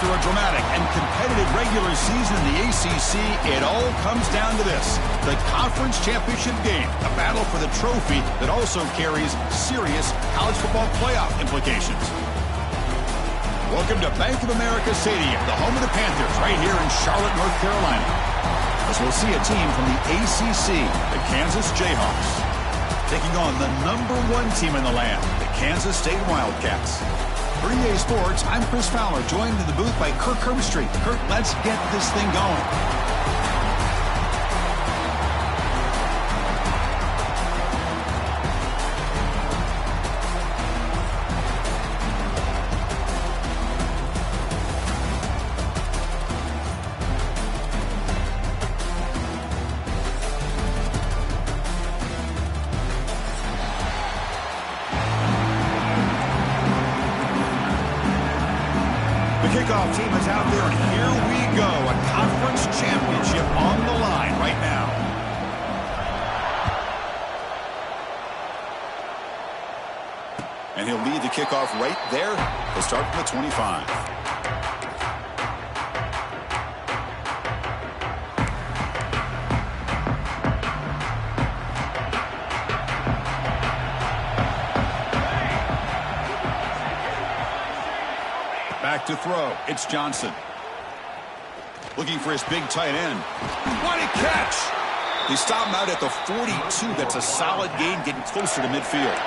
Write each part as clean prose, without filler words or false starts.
After a dramatic and competitive regular season in the ACC, it all comes down to this: the conference championship game, a battle for the trophy that also carries serious college football playoff implications. Welcome to Bank of America Stadium, the home of the Panthers, right here in Charlotte, North Carolina, as we'll see a team from the ACC, the Kansas Jayhawks, taking on the #1 team in the land, the Kansas State Wildcats. For EA Sports, I'm Chris Fowler, joined in the booth by Kirk Herbstreit. Kirk, let's get this thing going. Kickoff team is out there, and here we go. A conference championship on the line right now. And he'll lead the kickoff right there. He'll start from the 25. Back to throw. It's Johnson. Looking for his big tight end. What a catch! They stop him out at the 42. That's a solid gain, getting closer to midfield.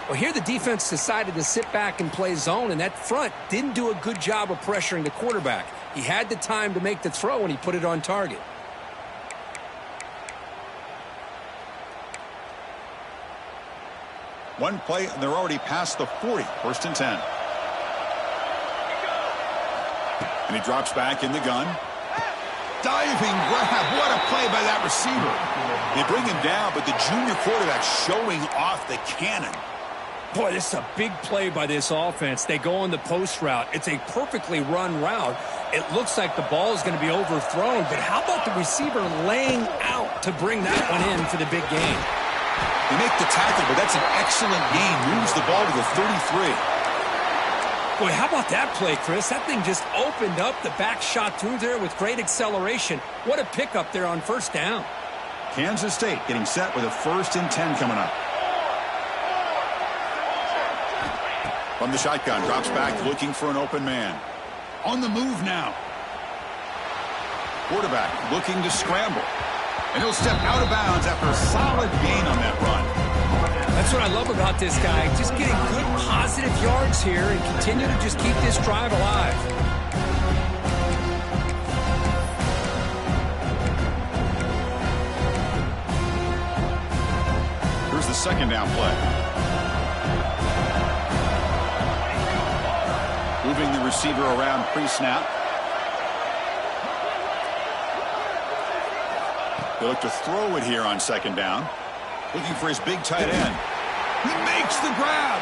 Well, here the defense decided to sit back and play zone, and that front didn't do a good job of pressuring the quarterback. He had the time to make the throw, and he put it on target. One play, and they're already past the 40. First and 10. And he drops back in the gun. Diving grab. What a play by that receiver. They bring him down, but the junior quarterback showing off the cannon. Boy, this is a big play by this offense. They go on the post route. It's a perfectly run route. It looks like the ball is going to be overthrown, but how about the receiver laying out to bring that one in for the big game? They make the tackle, but that's an excellent gain. Moves the ball to the 33. Boy, how about that play, Chris? That thing just opened up. The back shot through there with great acceleration. What a pickup there on first down. Kansas State getting set with a 1st and 10 coming up. From the shotgun, drops back looking for an open man. On the move now. Quarterback looking to scramble. And he'll step out of bounds after a solid gain on that run. That's what I love about this guy. Just getting good positive yards here and continue to just keep this drive alive. Here's the second down play. Moving the receiver around pre-snap. They look to throw it here on second down. Looking for his big tight end. He makes the grab.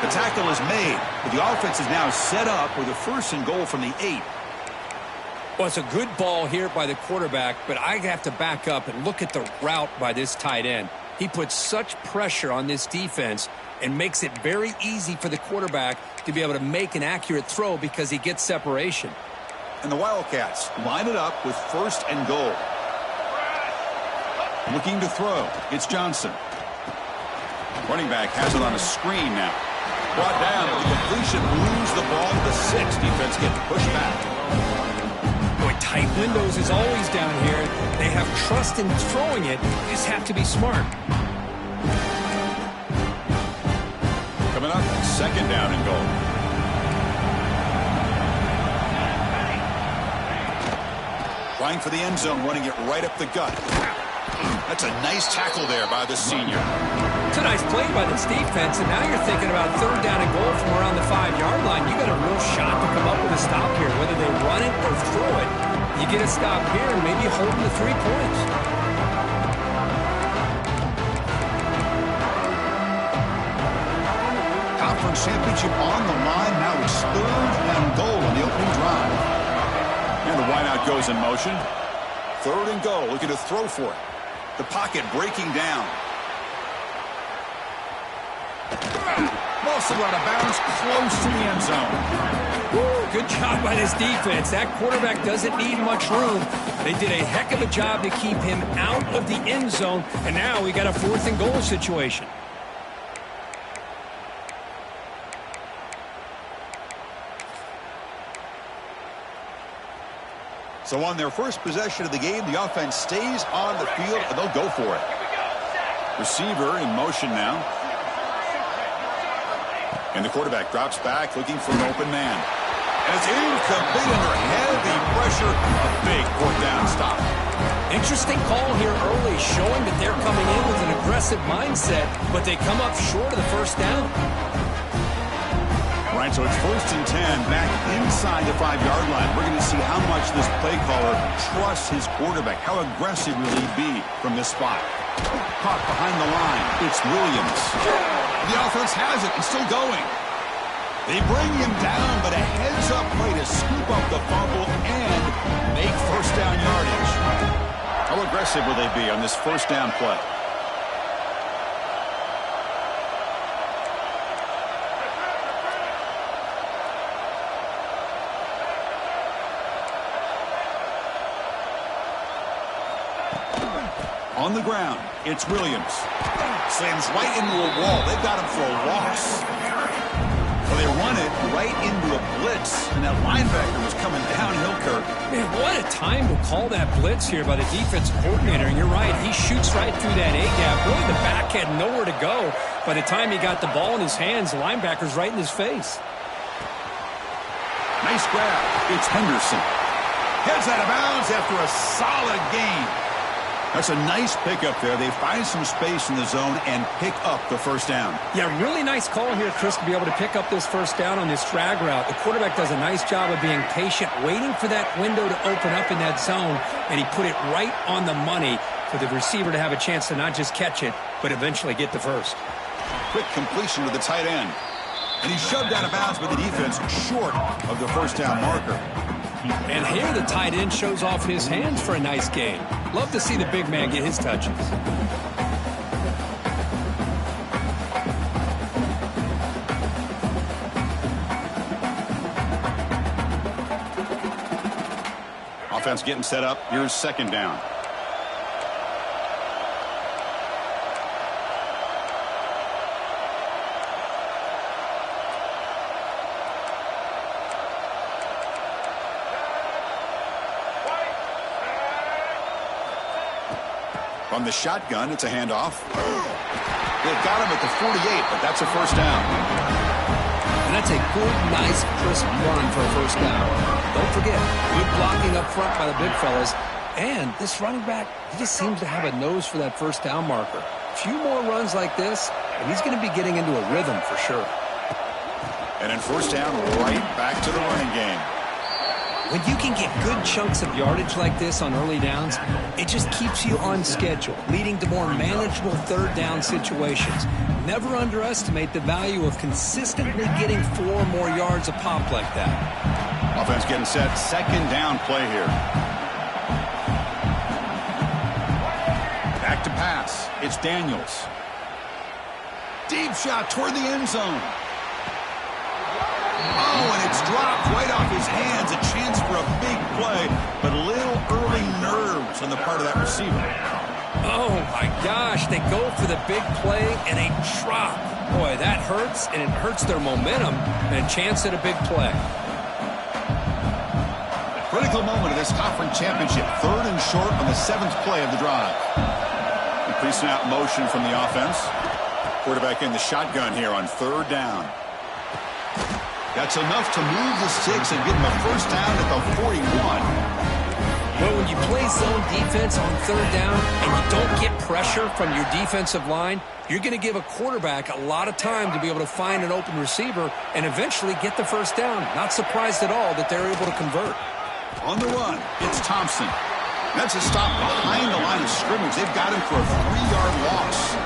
The tackle is made, but the offense is now set up with a 1st and goal from the 8. Well, it's a good ball here by the quarterback, but I have to back up and look at the route by this tight end. He puts such pressure on this defense and makes it very easy for the quarterback to be able to make an accurate throw because he gets separation. And the Wildcats line it up with 1st and goal. Looking to throw. It's Johnson. Running back has it on a screen now. Brought down, but the completion moves the ball to the 6. Defense getting pushed back. Boy, tight windows is always down here. They have trust in throwing it. You just have to be smart. Coming up, 2nd down and goal. Trying for the end zone, running it right up the gut. That's a nice tackle there by the senior. It's a nice play by this defense, and now you're thinking about 3rd down and goal from around the 5-yard line. You got a real shot to come up with a stop here, whether they run it or throw it. You get a stop here and maybe hold them to 3 points. Conference championship on the line. Now it's 3rd and goal on the opening drive. And the wideout goes in motion. 3rd and goal, looking to throw for it. The pocket breaking down. Ball still out of bounds, close to the end zone. Good job by this defense. That quarterback doesn't need much room. They did a heck of a job to keep him out of the end zone, and now we got a 4th and goal situation. So on their first possession of the game, the offense stays on the field, and they'll go for it. Receiver in motion now. And the quarterback drops back, looking for an open man. And it's incomplete under heavy pressure. A big 4th down stop. Interesting call here early, showing that they're coming in with an aggressive mindset, but they come up short of the 1st down. Right, so it's 1st and 10, back inside the 5-yard line. We're going to see how much this play caller trusts his quarterback. How aggressive will he be from this spot? Caught behind the line. It's Williams. The offense has it and still going. They bring him down, but a heads-up play to scoop up the fumble and make 1st down yardage. How aggressive will they be on this 1st down play? On the ground, it's Williams. Slams right into a wall. They've got him for a loss. Well, they run it right into a blitz, and that linebacker was coming downhill, Kirk. Man, what a time to call that blitz here by the defense coordinator. And you're right, he shoots right through that A-gap. Really, the back had nowhere to go. By the time he got the ball in his hands, the linebacker's right in his face. Nice grab. It's Henderson. Heads out of bounds after a solid gain. That's a nice pickup there. They find some space in the zone and pick up the 1st down. Yeah, really nice call here, Chris, to be able to pick up this 1st down on this drag route. The quarterback does a nice job of being patient, waiting for that window to open up in that zone, and he put it right on the money for the receiver to have a chance to not just catch it, but eventually get the 1st. Quick completion to the tight end. And he's shoved out of bounds by the defense short of the 1st down marker. And here the tight end shows off his hands for a nice gain. Love to see the big man get his touches. Offense getting set up. Here's 2nd down. From the shotgun, it's a handoff. They've got him at the 48, but that's a 1st down. And that's a good, nice, crisp run for a 1st down. Don't forget, good blocking up front by the big fellas. And this running back, he just seems to have a nose for that 1st down marker. A few more runs like this, and he's going to be getting into a rhythm for sure. And then 1st down, right back to the running game. When you can get good chunks of yardage like this on early downs, it just keeps you on schedule, leading to more manageable 3rd down situations. Never underestimate the value of consistently getting 4 more yards a pop like that. Offense getting set. 2nd down play here. Back to pass. It's Daniels. Deep shot toward the end zone. Oh, and it's dropped right off his hands. A chance for a big play, but a little early nerves on the part of that receiver. Oh, my gosh. They go for the big play, and they drop. Boy, that hurts, and it hurts their momentum, and a chance at a big play. Critical moment of this conference championship. 3rd and short on the 7th play of the drive. Pre-snap motion from the offense. Quarterback in the shotgun here on 3rd down. That's enough to move the sticks and give them a 1st down at the 41. Well, when you play zone defense on 3rd down and you don't get pressure from your defensive line, you're going to give a quarterback a lot of time to be able to find an open receiver and eventually get the 1st down. Not surprised at all that they're able to convert. On the run, it's Thompson. That's a stop behind the line of scrimmage. They've got him for a 3-yard loss.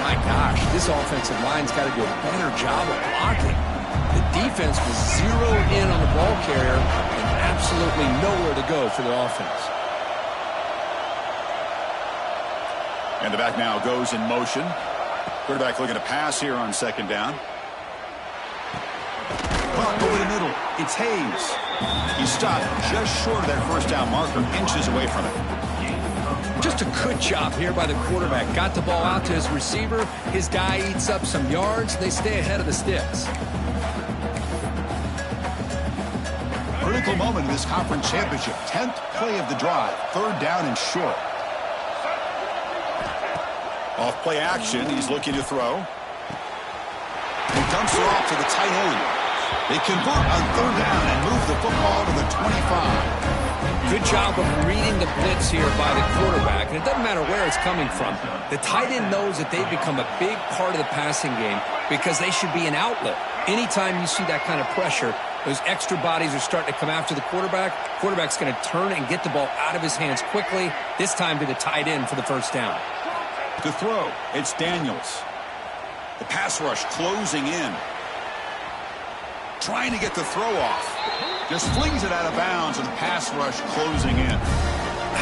My gosh, this offensive line's got to do a better job of blocking. The defense was zeroed in on the ball carrier and absolutely nowhere to go for the offense. And the back now goes in motion. Quarterback looking to pass here on 2nd down. Well, over the middle. It's Hayes. He stopped just short of that first down marker, inches away from it. Just a good job here by the quarterback. Got the ball out to his receiver. His guy eats up some yards. They stay ahead of the sticks. Critical moment in this conference championship. 10th play of the drive. 3rd down and short. Off play action. He's looking to throw. He dumps it off to the tight end. They convert on 3rd down and move the football to the 25. Good job of reading the blitz here by the quarterback. And it doesn't matter where it's coming from. The tight end knows that they've become a big part of the passing game because they should be an outlet. Anytime you see that kind of pressure, those extra bodies are starting to come after the quarterback. Quarterback's going to turn and get the ball out of his hands quickly, this time to the tight end for the first down. To throw, it's Daniels. The pass rush closing in. Trying to get the throw off. Just flings it out of bounds, and the pass rush closing in.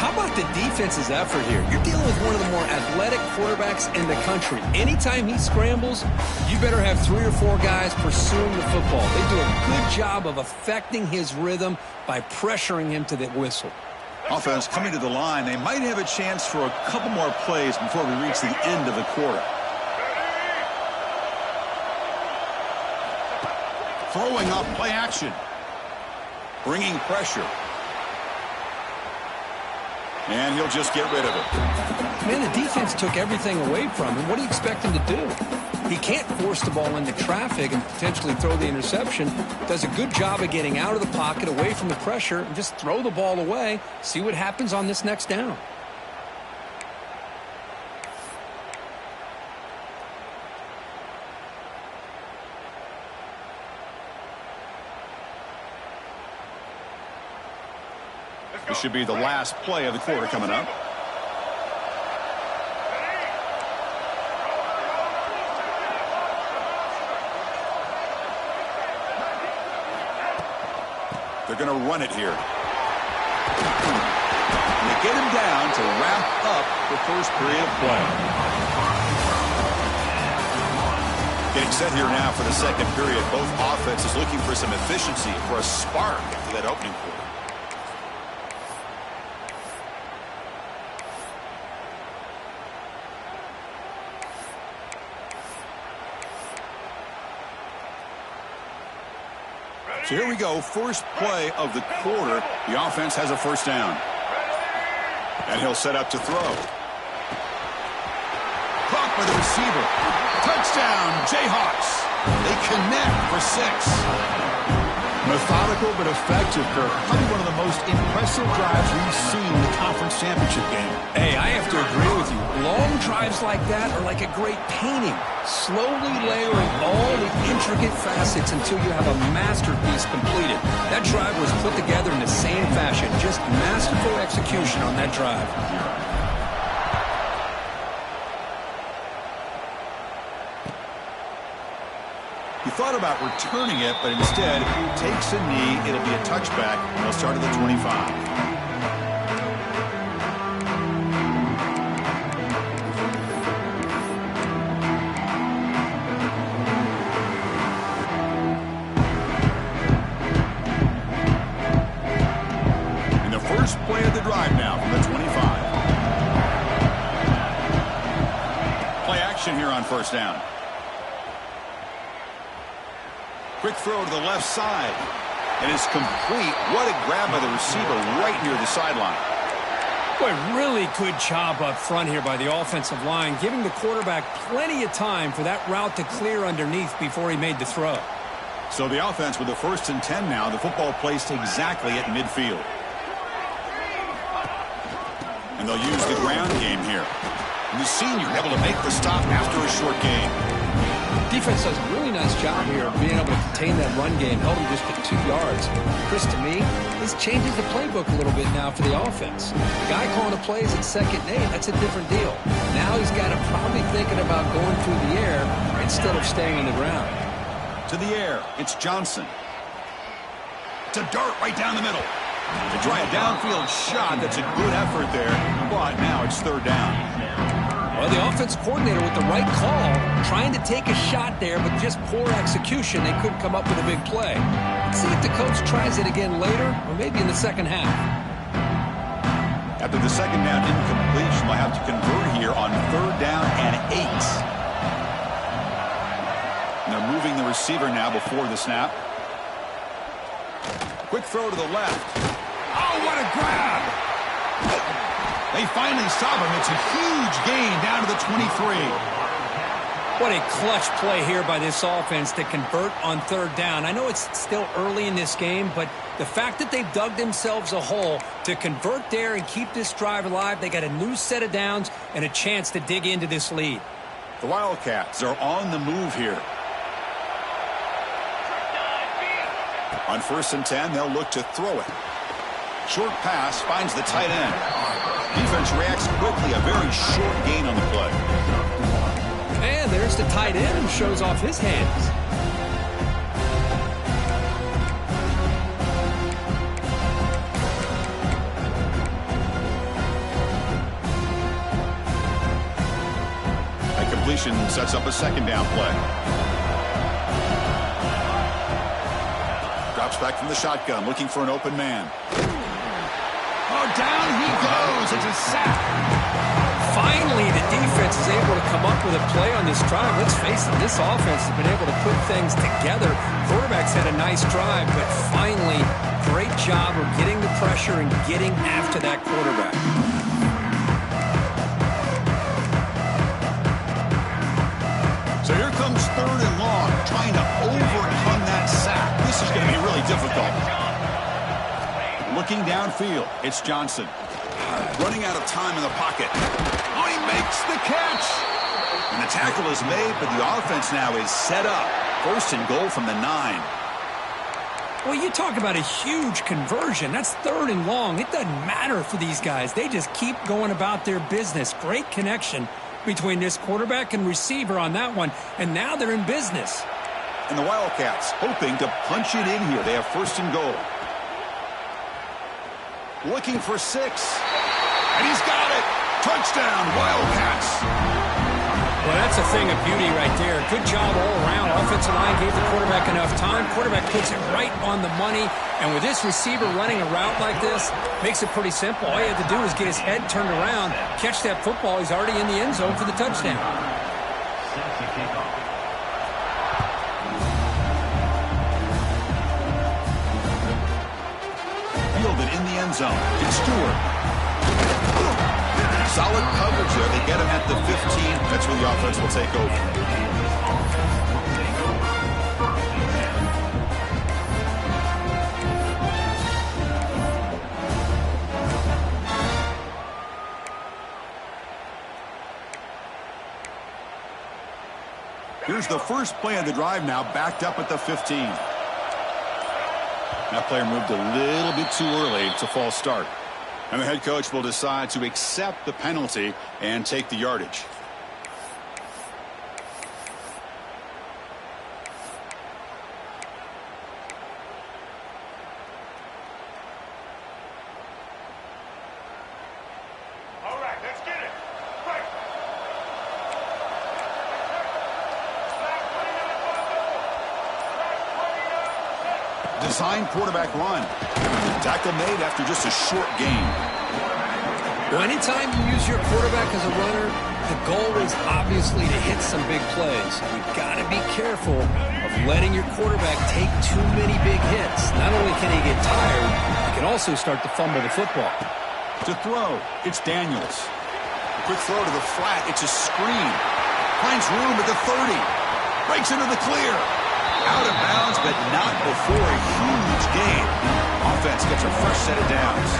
How about the defense's effort here? You're dealing with one of the more athletic quarterbacks in the country. Anytime he scrambles, you better have 3 or 4 guys pursuing the football. They do a good job of affecting his rhythm by pressuring him to the whistle. Offense coming to the line. They might have a chance for a couple more plays before we reach the end of the quarter. Throwing up play action. Bringing pressure. And he'll just get rid of it. Man, the defense took everything away from him. What do you expect him to do? He can't force the ball into traffic and potentially throw the interception. Does a good job of getting out of the pocket, away from the pressure, and just throw the ball away. See what happens on this next down. This should be the last play of the quarter coming up. They're going to run it here. And they get him down to wrap up the first period of play. Getting set here now for the second period. Both offenses looking for some efficiency, for a spark after that opening quarter. So here we go, first play of the quarter. The offense has a first down. And he'll set up to throw. Caught by the receiver. Touchdown, Jayhawks. They connect for 6. Methodical but effective, Kirk. Probably one of the most impressive drives we've seen in the conference championship game. Hey, I have to agree with you. Long drives like that are like a great painting. Slowly layering all the intricate facets until you have a masterpiece completed. That drive was put together in the same fashion. Just masterful execution on that drive. He thought about returning it, but instead takes a knee. It'll be a touchback. They'll start at the 25. Play of the drive now from the 25. Play action here on first down. Quick throw to the left side. And it's complete. What a grab by the receiver right near the sideline. Boy, really good job up front here by the offensive line, giving the quarterback plenty of time for that route to clear underneath before he made the throw. So the offense with the 1st and 10 now. The football placed exactly at midfield. And they'll use the ground game here. And the senior able to make the stop after a short game. Defense does a really nice job here of being able to contain that run game. Held him just to 2 yards. Chris, to me, this changes the playbook a little bit now for the offense. The guy calling the plays at 2nd and 8, that's a different deal. Now he's got him probably thinking about going through the air instead of staying on the ground. To the air, it's Johnson. To dirt right down the middle. To try a downfield shot. That's a good effort there, but now it's 3rd down. Well, the offense coordinator with the right call, trying to take a shot there, but just poor execution. They couldn't come up with a big play. See if the coach tries it again later or maybe in the second half. After the second down incompletion, they'll have to convert here on 3rd down and 8. And they're moving the receiver now before the snap. Quick throw to the left. Oh, what a grab! They finally stop him. It's a huge gain down to the 23. What a clutch play here by this offense to convert on 3rd down. I know it's still early in this game, but the fact that they've dug themselves a hole to convert there and keep this drive alive, they got a new set of downs and a chance to dig into this lead. The Wildcats are on the move here. On 1st and 10, they'll look to throw it. Short pass finds the tight end. Defense reacts quickly, a very short gain on the play. And there's the tight end who shows off his hands. That completion sets up a 2nd down play. Drops back from the shotgun, looking for an open man. Oh, down he goes. It's a sack. Finally, the defense is able to come up with a play on this drive. Let's face it, this offense has been able to put things together. Quarterback's had a nice drive, but finally, great job of getting the pressure and getting after that quarterback. So here comes 3rd and long, trying to overcome that sack. This is going to be really difficult. Looking downfield, it's Johnson. Running out of time in the pocket. Oh, he makes the catch. And the tackle is made, but the offense now is set up. 1st and goal from the 9. Well, you talk about a huge conversion. That's 3rd and long. It doesn't matter for these guys. They just keep going about their business. Great connection between this quarterback and receiver on that one, and now they're in business. And the Wildcats hoping to punch it in here. They have 1st and goal. Looking for 6. And he's got it. Touchdown, Wildcats. Well, that's a thing of beauty right there. Good job all around. Offensive line gave the quarterback enough time. Quarterback puts it right on the money. And with this receiver running a route like this, makes it pretty simple. All you have to do is get his head turned around, catch that football. He's already in the end zone for the touchdown. Fielded in the end zone. It's Stewart. Solid coverage there. They get him at the 15. That's where the offense will take over. Here's the first play of the drive now, backed up at the 15. That player moved a little bit too early. It's a false start. And the head coach will decide to accept the penalty and take the yardage. All right, let's get it. Right. Design quarterback run. Tackle made after just a short gain. Well, anytime you use your quarterback as a runner, the goal is obviously to hit some big plays. You've got to be careful of letting your quarterback take too many big hits. Not only can he get tired, he can also start to fumble the football. To throw, it's Daniels. A quick throw to the flat. It's a screen. Finds room at the 30. Breaks into the clear. Out of bounds, but not before a huge gain. Offense gets a fresh set of downs.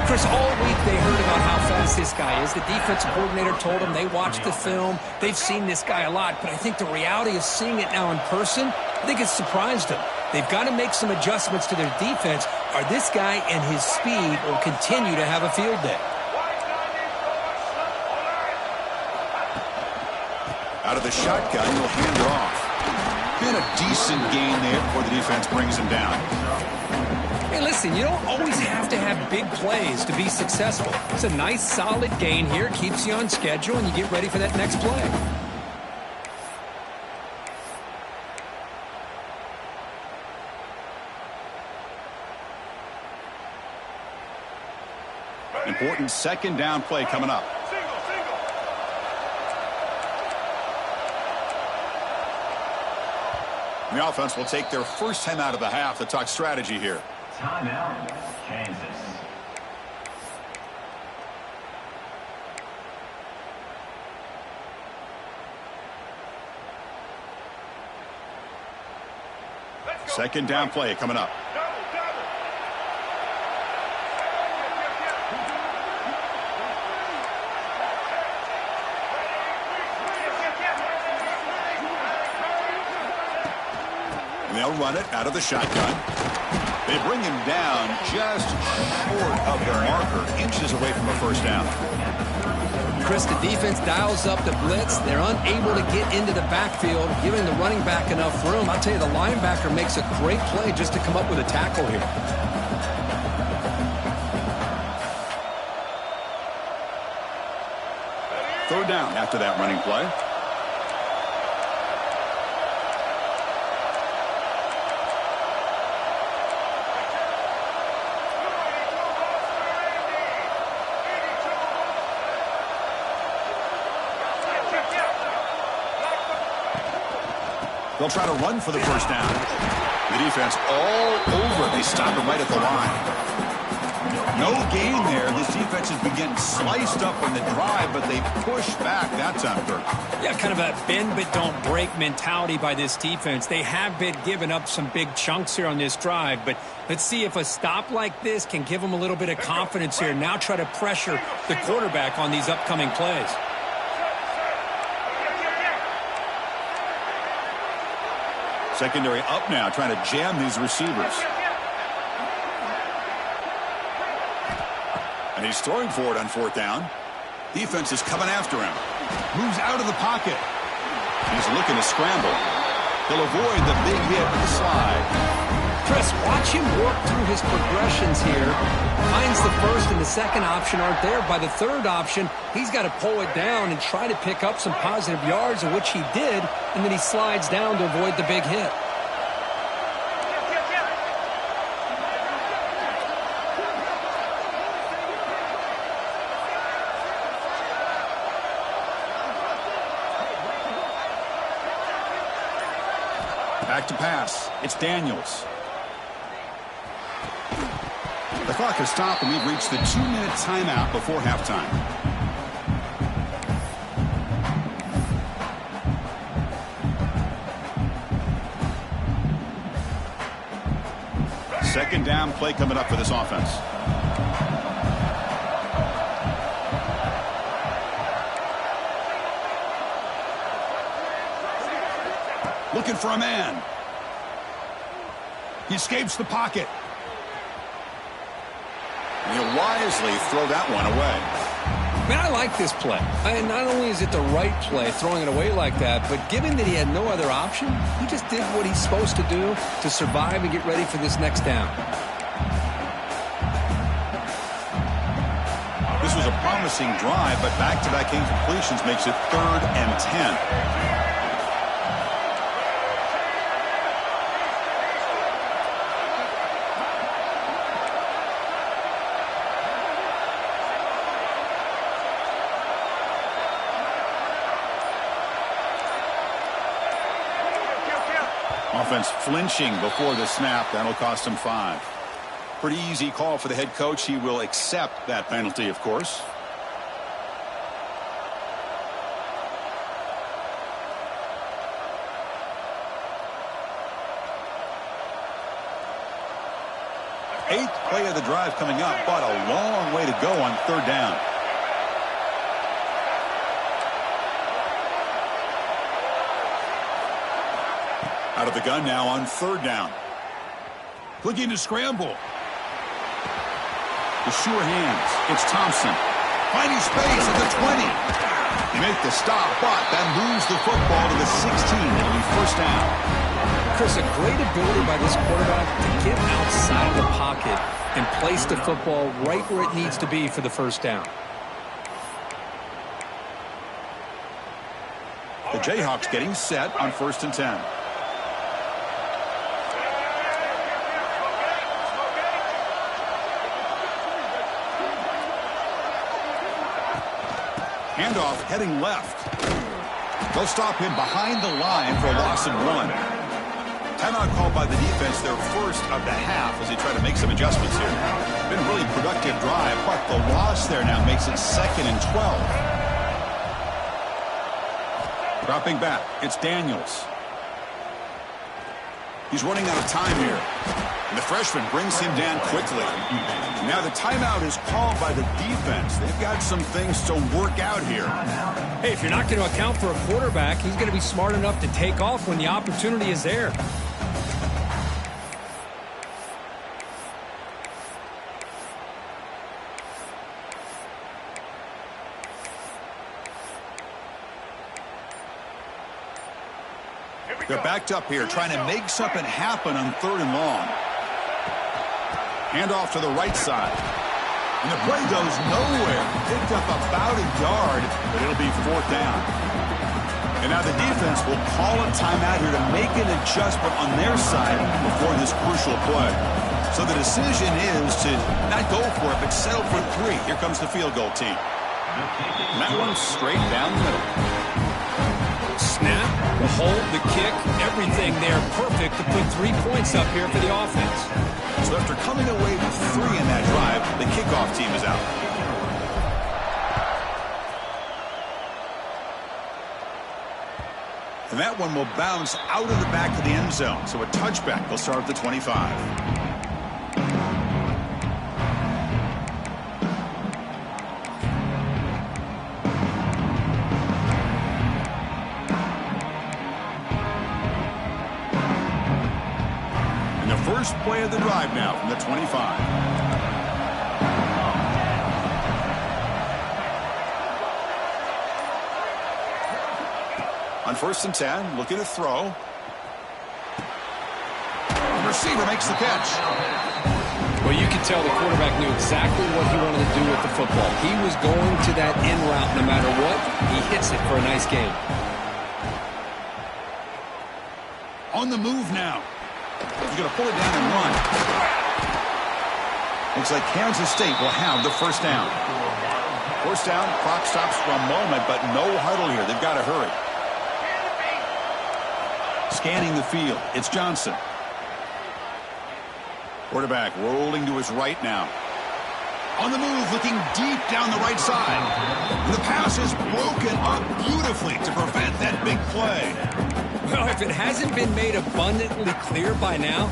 Chris, all week they heard about how fast this guy is. The defensive coordinator told them they watched the film. They've seen this guy a lot, but I think the reality of seeing it now in person, I think it's surprised them. They've got to make some adjustments to their defense, or this guy and his speed will continue to have a field day. Out of the shotgun, he'll hand it off. Been a decent gain there before the defense brings him down. Hey, listen, you don't always have to have big plays to be successful. It's a nice, solid gain here, keeps you on schedule, and you get ready for that next play. Important second down play coming up. The offense will take their first time out of the half to talk strategy here. Timeout, Kansas. Second down play coming up. They'll run it out of the shotgun. They bring him down just short of the marker, inches away from a first down. Chris, the defense dials up the blitz. They're unable to get into the backfield, giving the running back enough room. I'll tell you, the linebacker makes a great play just to come up with a tackle here. Third down after that running play. They'll try to run for the first down. The defense all over. They stop him right at the line. No gain there. This defense has been getting sliced up on the drive, but they push back that time, Kirk. Yeah, kind of a bend but don't break mentality by this defense. They have been giving up some big chunks here on this drive, but let's see if a stop like this can give them a little bit of confidence here. Now try to pressure the quarterback on these upcoming plays. Secondary up now, trying to jam these receivers. And he's throwing for it on fourth down. Defense is coming after him. Moves out of the pocket. He's looking to scramble. He'll avoid the big hit with the slide. Chris, watch him work through his progressions here. Finds the first and the second option aren't there. By the third option, he's got to pull it down and try to pick up some positive yards, of which he did, and then he slides down to avoid the big hit. Back to pass. It's Daniels. The clock has stopped, and we've reached the 2-minute timeout before halftime. Second down play coming up for this offense. Looking for a man. He escapes the pocket. He'll wisely throw that one away. Man, I like this play. And not only is it the right play, throwing it away like that, but given that he had no other option, he just did what he's supposed to do to survive and get ready for this next down. This was a promising drive, but back-to-back incompletions makes it 3rd and 10. Offense flinching before the snap. That'll cost him 5. Pretty easy call for the head coach. He will accept that penalty, of course. Eighth play of the drive coming up, but a long way to go on 3rd down. Out of the gun now on 3rd down. Looking to scramble. The sure hands. It's Thompson. Finding space at the 20. They make the stop, but then moves the football to the 16. It'll be 1st down. Chris, a great ability by this quarterback to get outside of the pocket and place the football right where it needs to be for the 1st down. The Jayhawks getting set on 1st and 10. Handoff heading left. They'll stop him behind the line for a loss of 1. Timeout called by the defense, their first of the half, as they try to make some adjustments here. Been a really productive drive, but the loss there now makes it 2nd and 12. Dropping back, it's Daniels. He's running out of time here. And the freshman brings him down quickly. Now the timeout is called by the defense. They've got some things to work out here. Hey, if you're not going to account for a quarterback, he's going to be smart enough to take off when the opportunity is there. They're backed up here, trying to make something happen on 3rd and long. Handoff to the right side. And the play goes nowhere. Picked up about a yard, but it'll be 4th down. And now the defense will call a timeout here to make an adjustment on their side before this crucial play. So the decision is to not go for it, but settle for 3. Here comes the field goal team. And that one's straight down the middle. Snap, the hold, the kick, everything there perfect to put 3 points up here for the offense. So after coming away with 3 in that drive, the kickoff team is out. And that one will bounce out of the back of the end zone. So a touchback will start at the 25. First play of the drive now from the 25. On 1st and 10, looking to throw. The receiver makes the catch. Well, you could tell the quarterback knew exactly what he wanted to do with the football. He was going to that in route no matter what. He hits it for a nice gain. On the move now. He's going to pull it down and run. Looks like Kansas State will have the 1st down. 1st down, clock stops for a moment, but no huddle here. They've got to hurry. Scanning the field, it's Johnson. Quarterback rolling to his right now. On the move, looking deep down the right side. The pass is broken up beautifully to prevent that big play. Well, if it hasn't been made abundantly clear by now,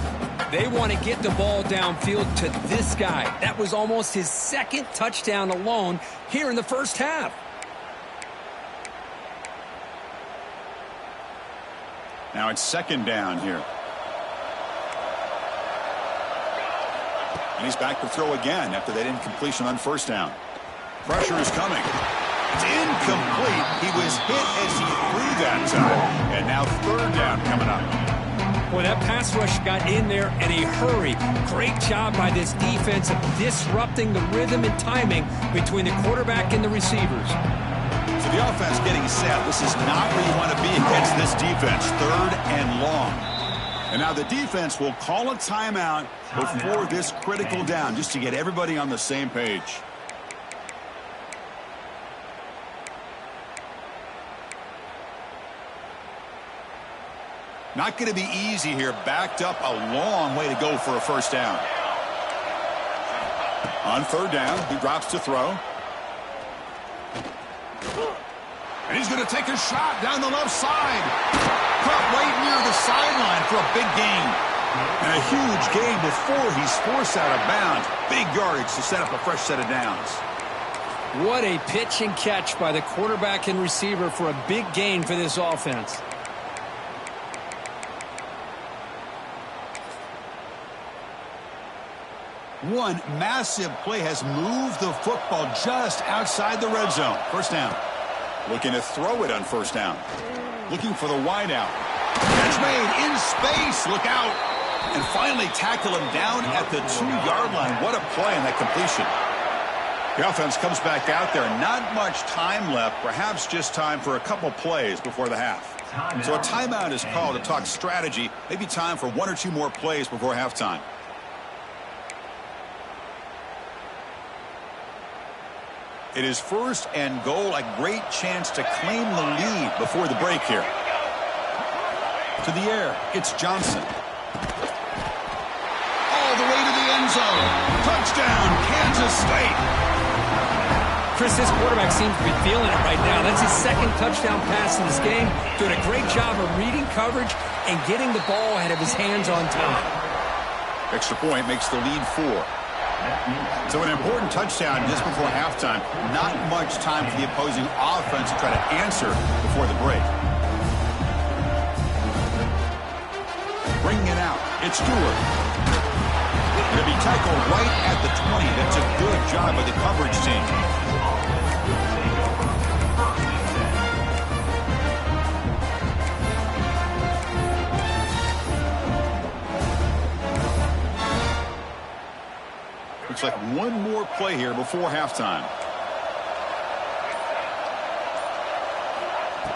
they want to get the ball downfield to this guy. That was almost his 2nd touchdown alone here in the 1st half. Now it's 2nd down here. And he's back to throw again after that incompletion on 1st down. Pressure is coming. It's incomplete. He was hit as he threw that time. And now 3rd down coming up. Boy, that pass rush got in there in a hurry. Great job by this defense of disrupting the rhythm and timing between the quarterback and the receivers. So the offense getting set. This is not where you want to be against this defense. 3rd and long. And now the defense will call a timeout before this critical down, just to get everybody on the same page. Not going to be easy here. Backed up a long way to go for a 1st down. On 3rd down, he drops to throw. And he's going to take a shot down the left side. Caught right near the sideline for a big gain. And a huge gain before he's forced out of bounds. Big yardage to set up a fresh set of downs. What a pitch and catch by the quarterback and receiver for a big gain for this offense. One massive play has moved the football just outside the red zone. 1st down. Looking to throw it on 1st down. Looking for the wide out. Catch made in space. Look out. And finally tackle him down at the 2-yard line. What a play on that completion. The offense comes back out there. Not much time left. Perhaps just time for a couple plays before the half. So a timeout is called to talk strategy. Maybe time for 1 or 2 more plays before halftime. It is first and goal, a great chance to claim the lead before the break here. To the air, it's Johnson. All the way to the end zone. Touchdown, Kansas State. Chris, this quarterback seems to be feeling it right now. That's his second touchdown pass in this game. Doing a great job of reading coverage and getting the ball ahead of his hands on time. Extra point makes the lead 4. So an important touchdown just before halftime. Not much time for the opposing offense to try to answer before the break. Bringing it out, it's Stewart. Going to be tackled right at the 20. That's a good job by the coverage team. Looks like one more play here before halftime.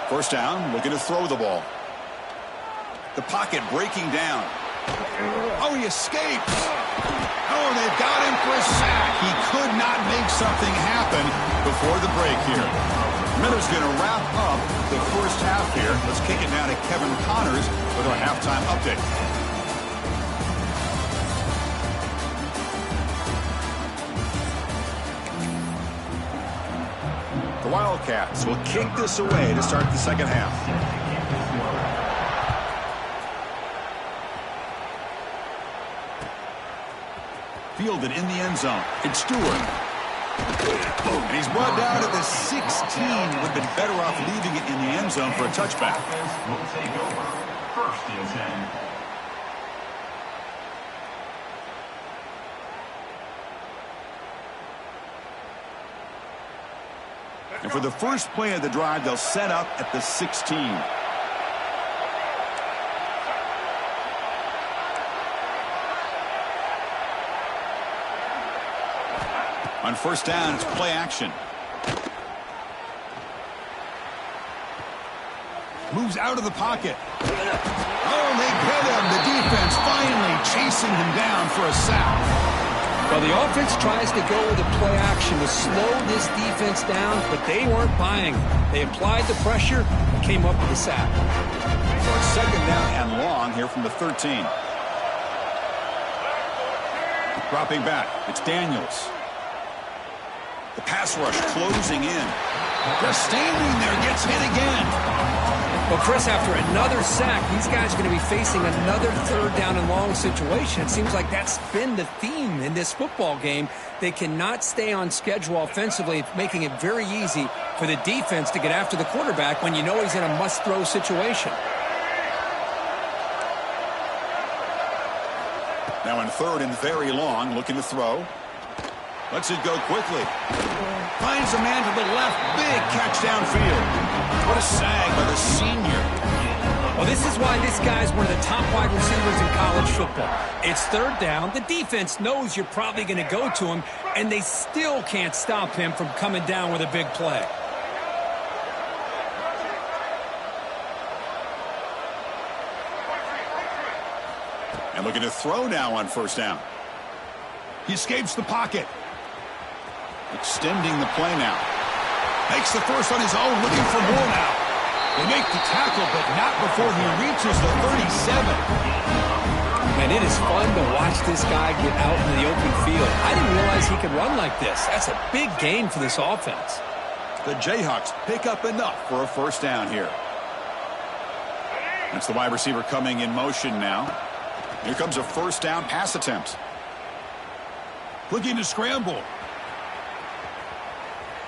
First down, looking to throw the ball. The pocket breaking down. Oh, he escapes. Oh, they've got him for a sack. He could not make something happen before the break here. Miller's going to wrap up the first half here. Let's kick it now to Kevin Connors with our halftime update. The Wildcats will kick this away to start the second half. Fielded in the end zone. It's Stewart. And he's brought down at the 16. Would have been better off leaving it in the end zone for a touchback. Will take over. First and 10. And for the first play of the drive, they'll set up at the 16. On first down, it's play action. Moves out of the pocket. Oh, they get him. The defense finally chasing him down for a sack. Well, the offense tries to go with the play action to slow this defense down, but they weren't buying it. They applied the pressure and came up with a sack. So it's second down and long here from the 13. Dropping back, it's Daniels. The pass rush closing in. Just standing there, gets hit again. Well, Chris, after another sack, these guys are going to be facing another third down and long situation. It seems like that's been the theme in this football game. They cannot stay on schedule offensively, making it very easy for the defense to get after the quarterback when you know he's in a must-throw situation. Now in third and very long, looking to throw. Lets it go quickly. Finds a man to the left. Big catch downfield. What a sag by the senior. Well, this is why this guy's one of the top wide receivers in college football. It's third down. The defense knows you're probably going to go to him, and they still can't stop him from coming down with a big play. And looking to throw now on first down. He escapes the pocket. Extending the play now. Makes the first on his own, looking for more now. They make the tackle, but not before he reaches the 37. Man, it is fun to watch this guy get out in the open field. I didn't realize he could run like this. That's a big gain for this offense. The Jayhawks pick up enough for a first down here. That's the wide receiver coming in motion now. Here comes a first down pass attempt. Looking to scramble.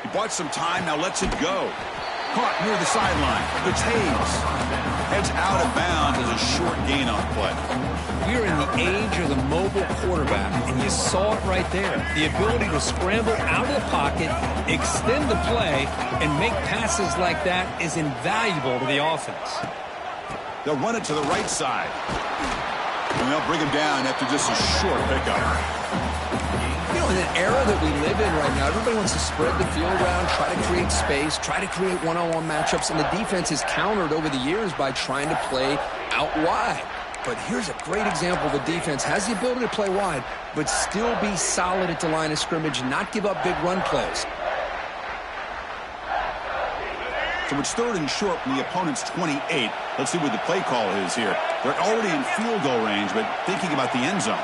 He bought some time, now lets it go. Caught near the sideline. It's Hayes. Heads out of bounds as a short gain on play. We're in the age of the mobile quarterback, and you saw it right there. The ability to scramble out of the pocket, extend the play, and make passes like that is invaluable to the offense. They'll run it to the right side. And they'll bring him down after just a short pickup. You know, in an era that we live in right now, everybody wants to spread the field around, try to create space, try to create one-on-one matchups, and the defense is countered over the years by trying to play out wide. But here's a great example. The defense has the ability to play wide, but still be solid at the line of scrimmage and not give up big run plays. So it's 3rd and short from the opponent's 28. Let's see what the play call is here. They're already in field goal range, but thinking about the end zone.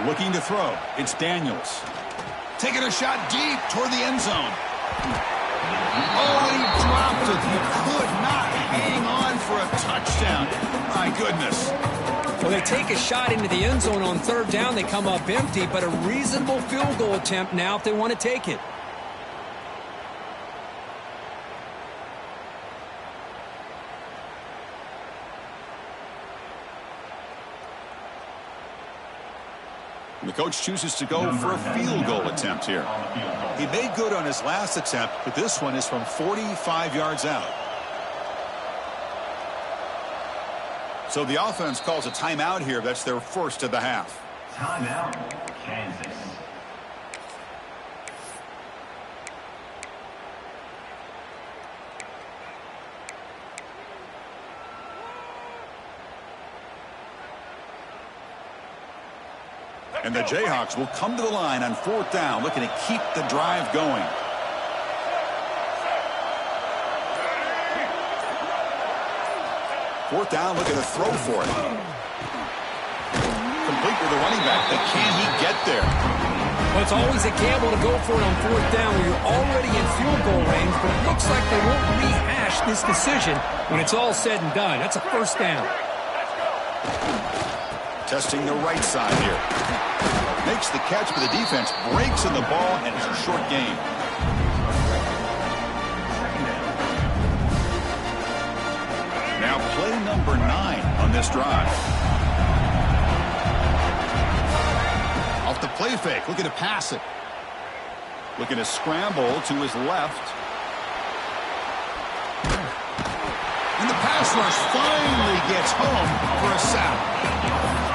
Looking to throw. It's Daniels. Taking a shot deep toward the end zone. Oh, and he dropped it. He could not hang on for a touchdown. My goodness. Well, they take a shot into the end zone on 3rd down. They come up empty, but a reasonable field goal attempt now if they want to take it. And the coach chooses to go for a field goal attempt here. He made good on his last attempt, but this one is from 45 yards out. So the offense calls a timeout here. That's their first of the half. Timeout, Kansas. And the Jayhawks will come to the line on 4th down, looking to keep the drive going. Fourth down, looking to throw for it. Complete with the running back, but can he get there? Well, it's always a gamble to go for it on 4th down when you're already in field goal range, but it looks like they won't rehash this decision when it's all said and done. That's a 1st down. Testing the right side here. Makes the catch, but the defense breaks in the ball, and it's a short game. Now play number 9 on this drive. Off the play fake, looking to pass it. Looking to scramble to his left. And the pass rush finally gets home for a sack.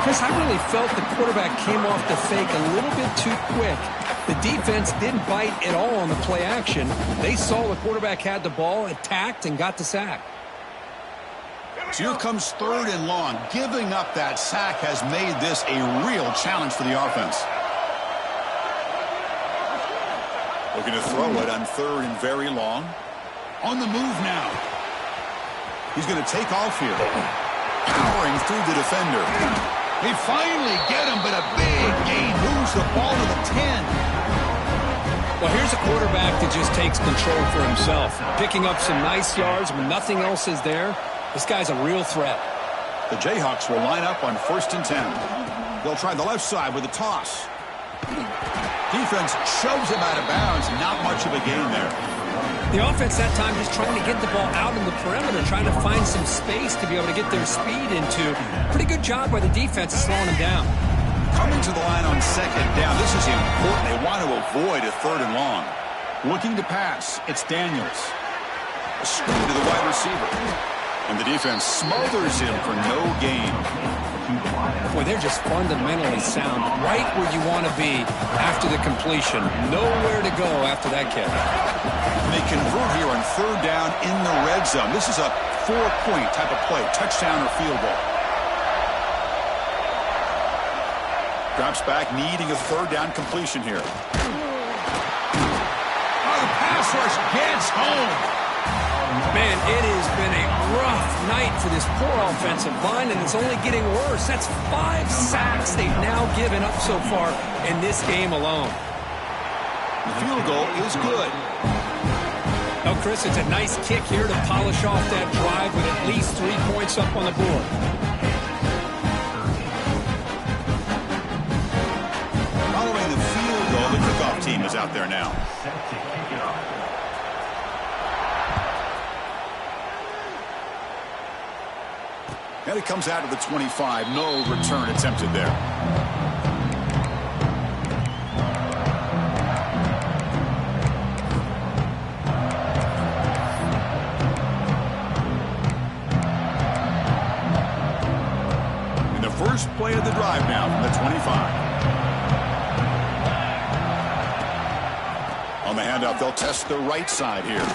Chris, I really felt the quarterback came off the fake a little bit too quick. The defense didn't bite at all on the play action. They saw the quarterback had the ball, attacked, and got the sack. So here comes 3rd and long. Giving up that sack has made this a real challenge for the offense. Looking to throw it on 3rd and very long. On the move now. He's going to take off here. Powering through the defender. They finally get him, but a big gain moves the ball to the 10. Well, here's a quarterback that just takes control for himself. Picking up some nice yards when nothing else is there. This guy's a real threat. The Jayhawks will line up on 1st and 10. They'll try the left side with a toss. Defense shoves him out of bounds. Not much of a gain there. The offense that time just trying to get the ball out in the perimeter, trying to find some space to be able to get their speed into. Pretty good job by the defense of slowing him down. Coming to the line on 2nd down. This is important. They want to avoid a 3rd and long. Looking to pass. It's Daniels. A screen to the wide receiver. And the defense smothers him for no gain. Boy, they're just fundamentally sound. Right where you want to be after the completion. Nowhere to go after that catch. They convert here on 3rd down in the red zone. This is a 4-point type of play. Touchdown or field goal. Drops back, needing a 3rd down completion here. Oh, the pass rush gets home. Man, it has been a rough night for this poor offensive line, and it's only getting worse. That's 5 sacks they've now given up so far in this game alone. The field goal is good. Oh, Chris, it's a nice kick here to polish off that drive with at least 3 points up on the board. Following the field goal, the kickoff team is out there now. And it comes out of the 25. No return attempted there. And the first play of the drive now from the 25. On the handoff, they'll test the right side here.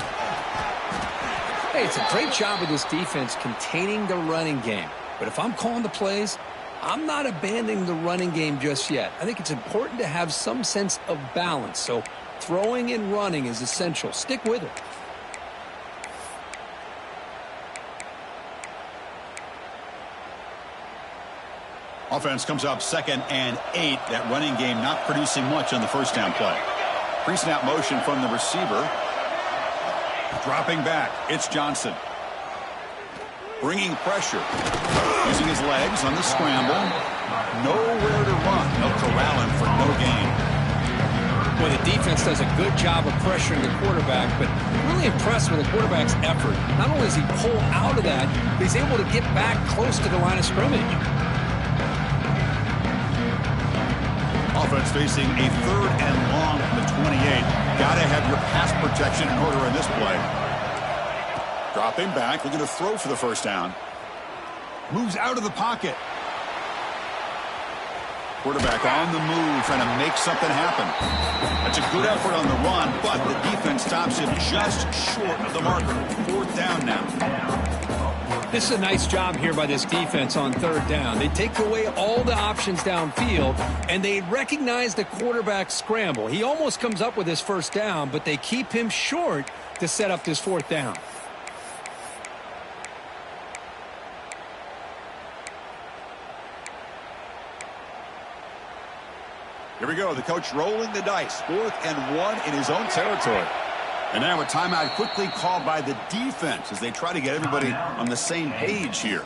Hey, it's a great job of this defense containing the running game. But if I'm calling the plays, I'm not abandoning the running game just yet. I think it's important to have some sense of balance. So throwing and running is essential. Stick with it. Offense comes up 2nd and 8. That running game not producing much on the first down play. Pre-snap motion from the receiver. Dropping back. It's Johnson. Bringing pressure. Using his legs on the scramble. Nowhere to run. They'll corral him for no gain. Well, the defense does a good job of pressuring the quarterback, but really impressed with the quarterback's effort. Not only does he pull out of that, but he's able to get back close to the line of scrimmage. Offense facing a 3rd and long from the 28. Got to have your pass protection in order in this play. Dropping back, looking to throw for the first down. Moves out of the pocket. Quarterback on the move, trying to make something happen. That's a good effort on the run, but the defense stops him just short of the marker. 4th down now. This is a nice job here by this defense on 3rd down. They take away all the options downfield, and they recognize the quarterback scramble. He almost comes up with his first down, but they keep him short to set up this 4th down. Here we go. The coach rolling the dice. 4th and 1 in his own territory. And now a timeout quickly called by the defense as they try to get everybody on the same page here.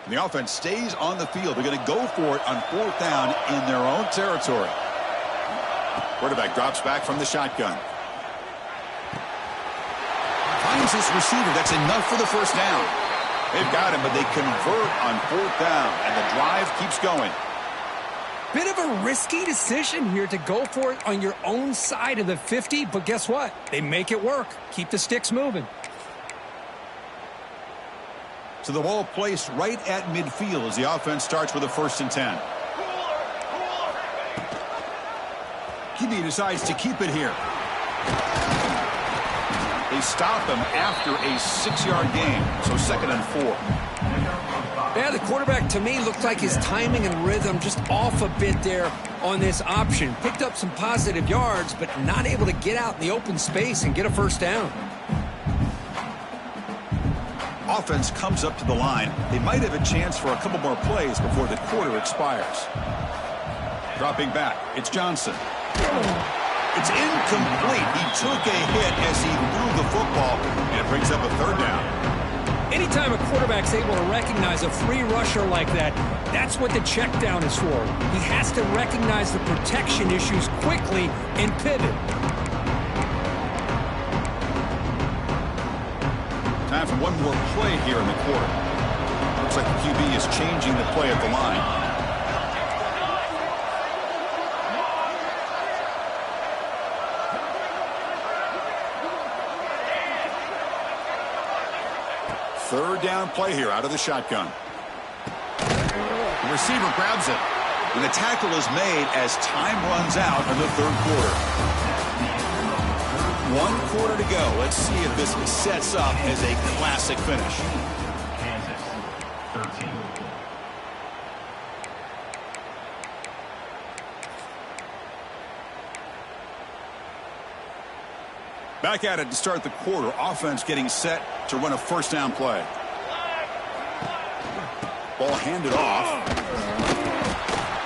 And the offense stays on the field. They're going to go for it on 4th down in their own territory. Quarterback drops back from the shotgun. Finds his receiver. That's enough for the first down. They've got him, but they convert on 4th down, and the drive keeps going. Bit of a risky decision here to go for it on your own side of the 50, but guess what? They make it work. Keep the sticks moving. So the ball placed right at midfield as the offense starts with a 1st and 10. QB decides to keep it here. They stop him after a 6-yard gain, so 2nd and 4. Yeah, the quarterback, to me, looked like his timing and rhythm just off a bit there on this option. Picked up some positive yards, but not able to get out in the open space and get a first down. Offense comes up to the line. They might have a chance for a couple more plays before the quarter expires. Dropping back, it's Johnson. It's incomplete. He took a hit as he threw the football, and it brings up a 3rd down. Anytime a quarterback's able to recognize a free rusher like that, that's what the check down is for. He has to recognize the protection issues quickly and pivot. Time for one more play here in the quarter. Looks like the QB is changing the play at the line. 3rd down play here out of the shotgun. The receiver grabs it, and the tackle is made as time runs out in the 3rd quarter. 1 quarter to go. Let's see if this sets up as a classic finish. Kansas, 13. Back at it to start the quarter. Offense getting set to run a 1st down play. Ball handed off.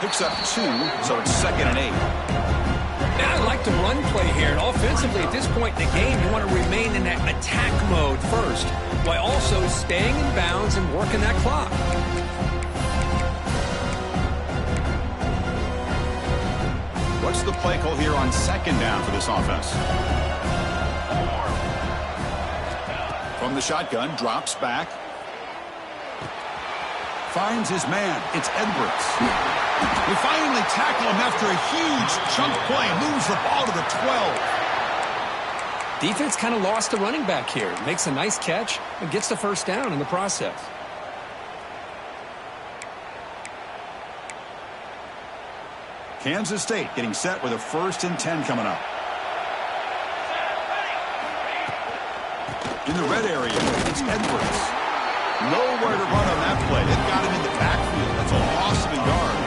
Picks up 2, so it's 2nd and 8. Now I like the run play here. And offensively, at this point in the game, you want to remain in that attack mode first, while also staying in bounds and working that clock. What's the play call here on 2nd down for this offense? From the shotgun, drops back. Finds his man. It's Edwards. They finally tackle him after a huge chunk play. Moves the ball to the 12. Defense kind of lost the running back here. Makes a nice catch and gets the first down in the process. Kansas State getting set with a 1st and 10 coming up. In the red area, it's Edwards. Nowhere to run on that play. They've got him in the backfield. That's a loss of a yard.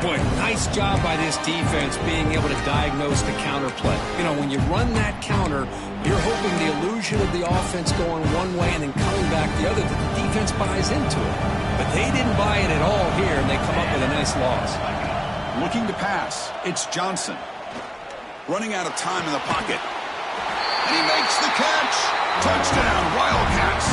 Boy, nice job by this defense being able to diagnose the counter play. You know, when you run that counter, you're hoping the illusion of the offense going one way and then coming back the other, that the defense buys into it. But they didn't buy it at all here, and they come up with a nice loss. Looking to pass, it's Johnson. Running out of time in the pocket. And he makes the catch. Touchdown, Wildcats.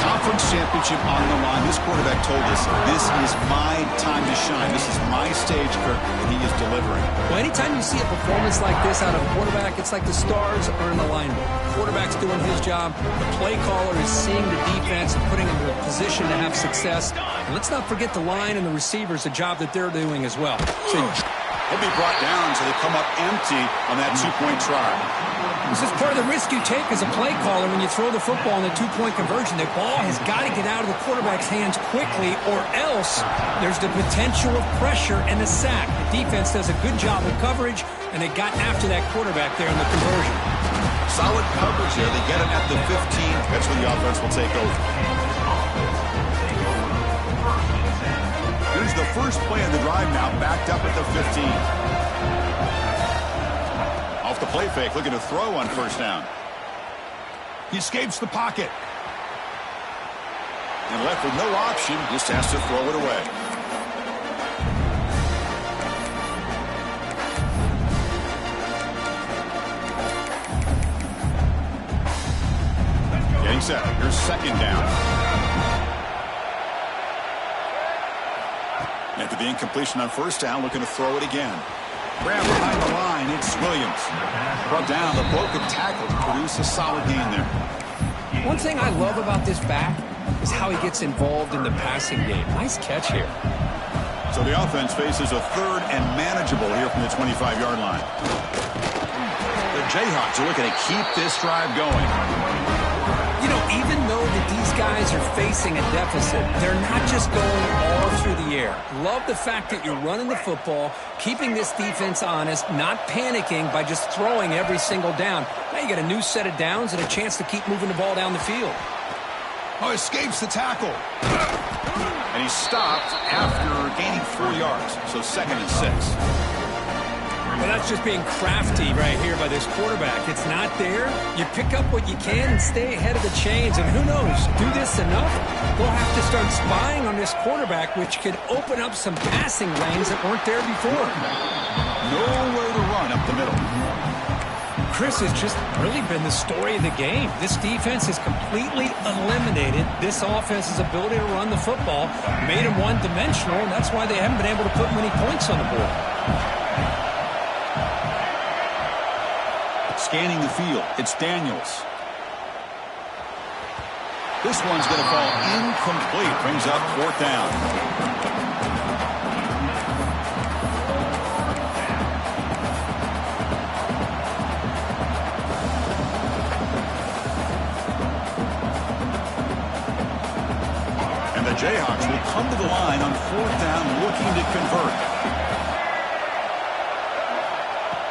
Conference championship on the line. This quarterback told us, this is my time to shine. This is my stage, Kirk, and he is delivering. Well, anytime you see a performance like this out of a quarterback, it's like the stars are in alignment. The quarterback's doing his job. The play caller is seeing the defense and putting them in a position to have success. And let's not forget the line and the receivers, the job that they're doing as well. So he'll be brought down so they come up empty on that 2-point try. this is part of the risk you take as a play caller when you throw the football in the 2-point conversion. The ball has got to get out of the quarterback's hands quickly, or else there's the potential of pressure and a sack. The defense does a good job of coverage, and they got after that quarterback there in the conversion. Solid coverage there. They get it at the 15. That's when the offense will take over. Here's the first play of the drive now, backed up at the 15. Off the play fake, looking to throw on 1st down. He escapes the pocket. And left with no option, just has to throw it away. Getting set. Here's 2nd down. After the incompletion on 1st down, looking to throw it again. Grab behind the line, it's Williams. Brought down, the broken tackle to produce a solid gain there. One thing I love about this back is how he gets involved in the passing game. Nice catch here. So the offense faces a 3rd and manageable here from the 25-yard line. The Jayhawks are looking to keep this drive going. You know, even though that these guys are facing a deficit, they're not just going all through the air. Love the fact that you're running the football, keeping this defense honest, not panicking by just throwing every single down. Now you got a new set of downs and a chance to keep moving the ball down the field. Oh, escapes the tackle. And he's stopped after gaining 4 yards. So 2nd and 6. Well, that's just being crafty right here by this quarterback. It's not there. You pick up what you can and stay ahead of the chains. And who knows, do this enough, they'll have to start spying on this quarterback, which could open up some passing lanes that weren't there before. Nowhere to run up the middle. Chris has just really been the story of the game. This defense has completely eliminated this offense's ability to run the football, made them one-dimensional, and that's why they haven't been able to put many points on the board. Scanning the field, it's Daniels. This one's going to fall incomplete. Brings up 4th down. And the Jayhawks will come to the line on 4th down, looking to convert.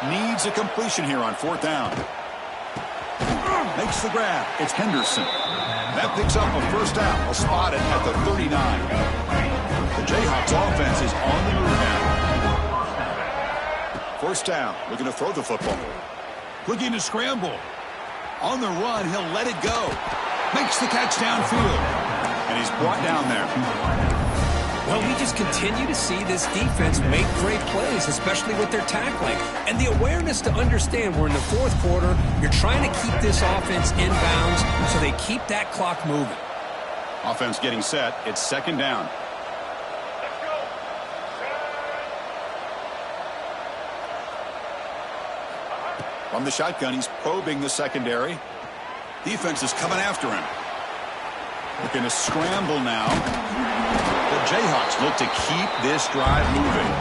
Needs a completion here on 4th down. Makes the grab. It's Henderson. That picks up a 1st down. Will spot it at the 39. The Jayhawks offense is on the move now. 1st down. Looking to throw the football. Looking to scramble. On the run, he'll let it go. Makes the catch downfield. And he's brought down there. Well, we just continue to see this defense make great plays, especially with their tackling. And the awareness to understand we're in the 4th quarter, you're trying to keep this offense in bounds so they keep that clock moving. Offense getting set. It's 2nd down. From the shotgun, he's probing the secondary. Defense is coming after him. Looking to scramble now. The Jayhawks look to keep this drive moving.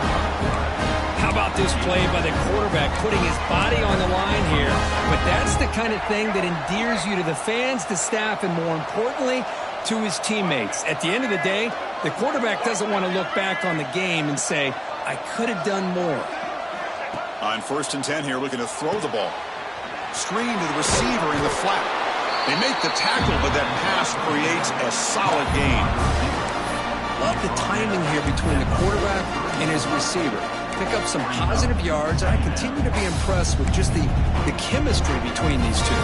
How about this play by the quarterback, putting his body on the line here? But that's the kind of thing that endears you to the fans, the staff, and more importantly, to his teammates. At the end of the day, the quarterback doesn't want to look back on the game and say, I could have done more. On 1st and 10 here, looking to throw the ball. Screen to the receiver in the flat. They make the tackle, but that pass creates a solid gain. Love the timing here between the quarterback and his receiver. Pick up some positive yards, and I continue to be impressed with just the chemistry between these two.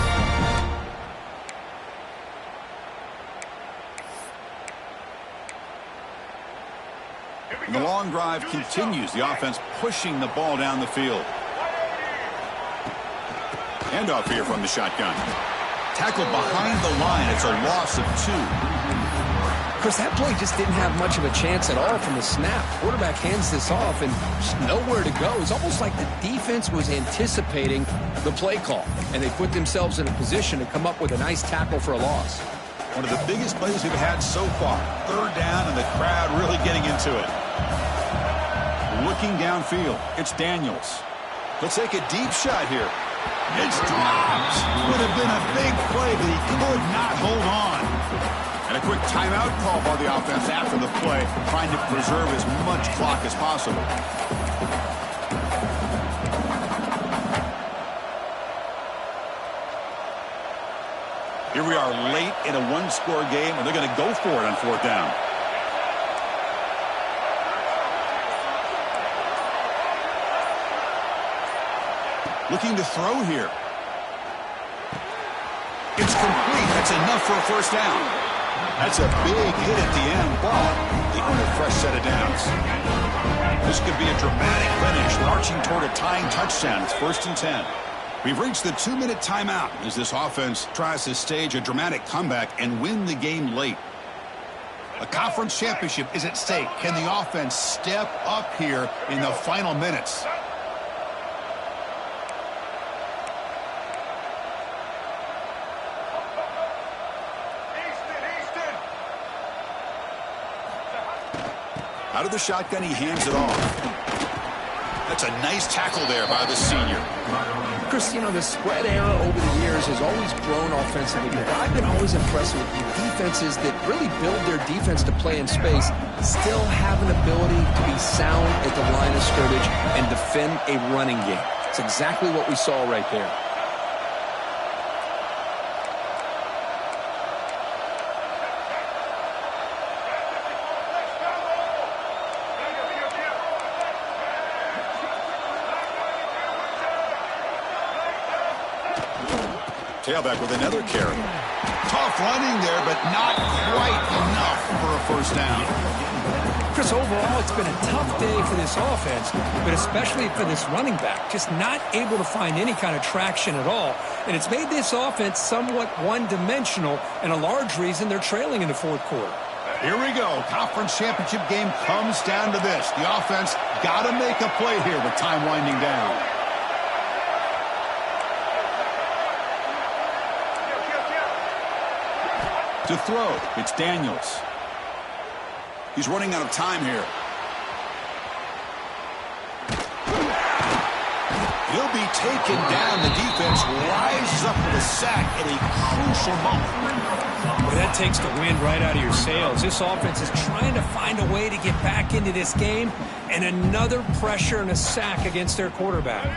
And the long drive continues. The offense pushing the ball down the field. Handoff here from the shotgun. Tackled behind the line. It's a loss of 2. Of course, that play just didn't have much of a chance at all from the snap. Quarterback hands this off and just nowhere to go. It's almost like the defense was anticipating the play call, and they put themselves in a position to come up with a nice tackle for a loss. One of the biggest plays we've had so far. 3rd down, and the crowd really getting into it. Looking downfield, it's Daniels. Let's take a deep shot here. It's dropped. Would have been a big play, but he could not hold on. And a quick timeout call by the offense after the play, trying to preserve as much clock as possible. Here we are late in a 1-score game, and they're going to go for it on 4th down. Looking to throw here. It's complete. That's enough for a 1st down. That's a big hit at the end, but they earn a fresh set of downs. This could be a dramatic finish, marching toward a tying touchdown. It's 1st and 10. We've reached the 2-minute timeout as this offense tries to stage a dramatic comeback and win the game late. A conference championship is at stake. Can the offense step up here in the final minutes? Out of the shotgun, he hands it off. That's a nice tackle there by the senior. Chris, you know, the spread era over the years has always grown offensively, but I've been always impressed with the defenses that really build their defense to play in space, still have an ability to be sound at the line of scrimmage and defend a running game. It's exactly what we saw right there. Tailback with another carry. Tough running there, but not quite enough for a 1st down. Chris, overall, it's been a tough day for this offense, but especially for this running back. Just not able to find any kind of traction at all. And it's made this offense somewhat one-dimensional, and a large reason they're trailing in the 4th quarter. Here we go. Conference championship game comes down to this. The offense got to make a play here with time winding down. To throw, it's Daniels. He's running out of time here. He'll be taken down. The defense rises up with a sack at a crucial moment. Well, that takes the wind right out of your sails. This offense is trying to find a way to get back into this game, and another pressure and a sack against their quarterback.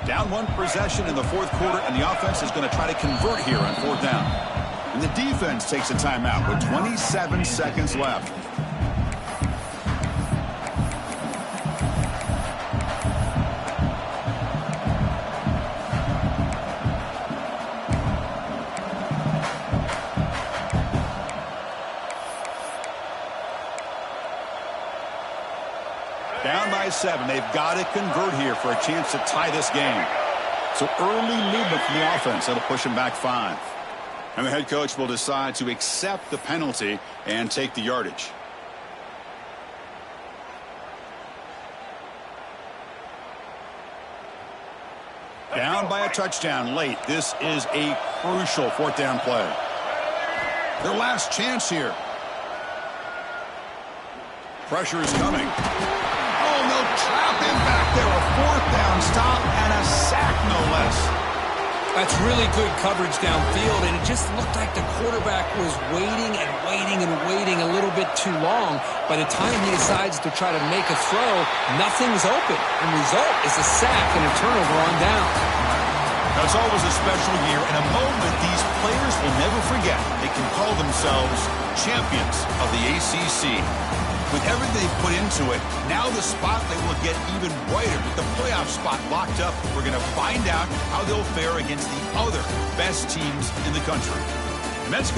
Down 1 possession in the 4th quarter, and the offense is going to try to convert here on 4th down. And the defense takes a timeout with 27 seconds left. Down by 7. They've got to convert here for a chance to tie this game. So early movement from the offense. That'll push them back 5. And the head coach will decide to accept the penalty and take the yardage. Down by a touchdown late. This is a crucial 4th down play. Their last chance here. Pressure is coming. Oh, they'll trap him back there. A 4th down stop and a sack, no less. That's really good coverage downfield, and it just looked like the quarterback was waiting and waiting and waiting a little bit too long. By the time he decides to try to make a throw, nothing's open. And the result is a sack and a turnover on down. Now, it's always a special year and a moment these players will never forget. They can call themselves champions of the ACC. With everything they put into it, now the spotlight will get even brighter. With the playoff spot locked up, we're going to find out how they'll fare against the other best teams in the country. And that's